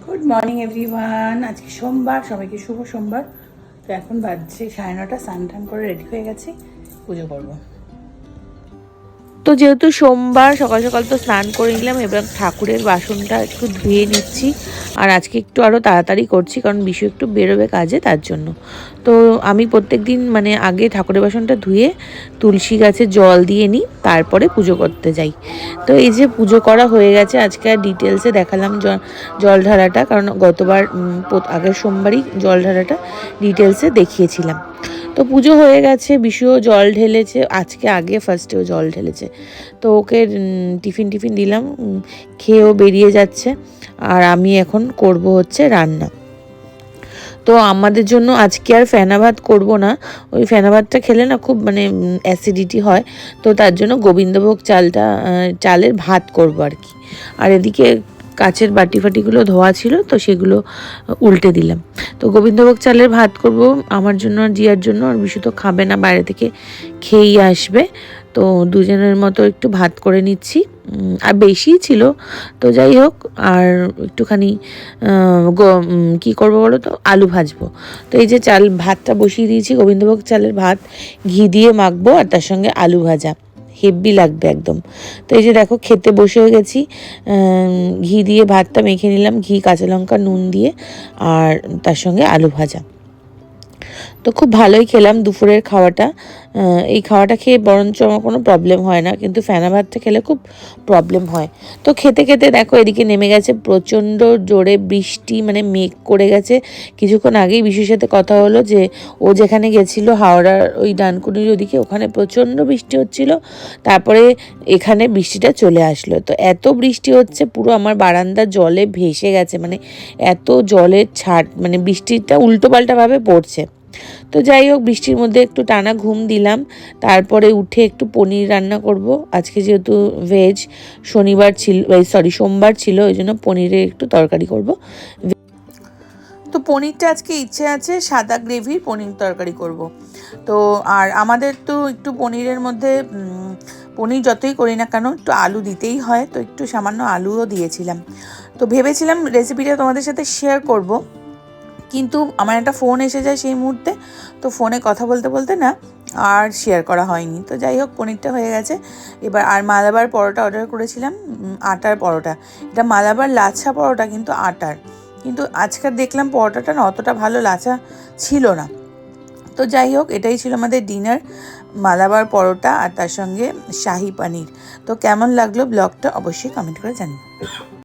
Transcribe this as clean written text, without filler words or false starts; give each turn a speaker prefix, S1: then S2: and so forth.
S1: Good morning everyone. আজকে সোমবার, সবাইকে শুভ সোমবার। তো এখন বাজছে 9:30, স্নান টান করে রেডি হয়ে গেছি, পুজো করবো।
S2: তো যেহেতু সোমবার সকাল সকাল তো স্নান করে নিলাম, এবার ঠাকুরের বাসনটা একটু ধুয়ে নিচ্ছি। আর আজকে একটু আরও তাড়াতাড়ি করছি কারণ বিশু একটু বেরোবে কাজে, তার জন্য। তো আমি প্রত্যেক দিন মানে আগে ঠাকুরের বাসনটা ধুয়ে তুলসী গাছে জল দিয়ে নিই, তারপরে পুজো করতে যাই। তো এই যে পুজো করা হয়ে গেছে, আজকে আর ডিটেলসে দেখালাম জল ঢালাটা, কারণ গতবার আগের সোমবারই জল ঢালাটা ডিটেলসে দেখিয়েছিলাম। তো পুজো হয়ে গেছে, বিশুও জল ঢেলেছে, আজকে আগে ফার্স্টেও জল ঢেলেছে। তো ওকে টিফিন দিলাম, খেয়েও বেরিয়ে যাচ্ছে। আর আমি এখন করব হচ্ছে রান্না। তো আমাদের জন্য আজকে আর ফেনা ভাত করবো না, ওই ফেনা ভাতটা খেলে না খুব মানে অ্যাসিডিটি হয়। তো তার জন্য গোবিন্দভোগ চালের ভাত করব আর কি। আর এদিকে কাচের বাটি ফাটিগুলো ধোয়া ছিল, তো সেগুলো উল্টে দিলাম। তো গোবিন্দভোগ চালের ভাত করব আমার জন্য আর জিয়ার জন্য। আর বিশু তো খাবে না, বাইরে থেকে খেয়েই আসবে। তো দুজনের মতো একটু ভাত করে নিচ্ছি, আর বেশিই ছিল। তো যাই হোক, আর একটুখানি কী করবো বলো তো, আলু ভাজবো। তো এই যে ভাতটা বসিয়ে দিয়েছি, গোবিন্দভোগ চালের ভাত ঘি দিয়ে মাখবো, আর তার সঙ্গে আলু ভাজা হেব্বি লাগবে একদম। তো এই যে দেখো খেতে বসে গেছি, ঘি দিয়ে ভাতটা মেখে নিলাম, ঘি, কাঁচা লঙ্কা, নুন দিয়ে, আর তার সঙ্গে আলু ভাজা। তো খুব ভালোই খেলাম দুপুরের খাওয়াটা। এই খাওয়াটা খেয়ে বরঞ্চ আমার কোনো প্রবলেম হয় না, কিন্তু ফেনা ভাতটা খেলে খুব প্রবলেম হয়। তো খেতে খেতে দেখো এদিকে নেমে গেছে প্রচণ্ড জোরে বৃষ্টি, মানে মেঘ করে গেছে। কিছুক্ষণ আগেই বিশুর সাথে কথা হলো যে ও যেখানে গেছিলো হাওড়ার ওই ডানকুনির ওদিকে, ওখানে প্রচণ্ড বৃষ্টি হচ্ছিল, তারপরে এখানে বৃষ্টিটা চলে আসলো। তো এত বৃষ্টি হচ্ছে, পুরো আমার বারান্দা জলে ভেসে গেছে, মানে এত জলের ছাট, মানে বৃষ্টিটা উল্টোপাল্টাভাবে পড়ছে। তো যাই হোক, বৃষ্টির মধ্যে একটু টানা ঘুম দিলাম, তারপরে উঠে একটু পনির রান্না করব। আজকে যেহেতু ভেজ, সোমবার ছিল, ওই জন্য পনিরের একটু তরকারি করব। তো পনিরটা আজকে ইচ্ছে আছে সাদা গ্রেভির পনির তরকারি করব। তো আর আমাদের তো একটু পনিরের মধ্যে পনির যতই করি না কেন একটু আলু দিতেই হয়, তো একটু সামান্য আলুও দিয়েছিলাম। তো ভেবেছিলাম রেসিপিটা তোমাদের সাথে শেয়ার করব, কিন্তু আমার একটা ফোন এসে যায় সেই মুহূর্তে, তো ফোনে কথা বলতে বলতে না আর শেয়ার করা হয়নি। তো যাই হোক, পনিরটা হয়ে গেছে এবার। আর মালাবার পরোটা অর্ডার করেছিলাম, আটার পরোটা। এটা মালাবার লাচ্ছা পরোটা, কিন্তু আটার। কিন্তু আজকাল দেখলাম পরোটাটা না অতটা ভালো লাচ্ছা ছিল না। তো যাই হোক, এটাই ছিল আমাদের ডিনার, মালাবার পরোটা আর তার সঙ্গে শাহি পনির। তো কেমন লাগলো ব্লগটা অবশ্যই কমেন্ট করে জানিও।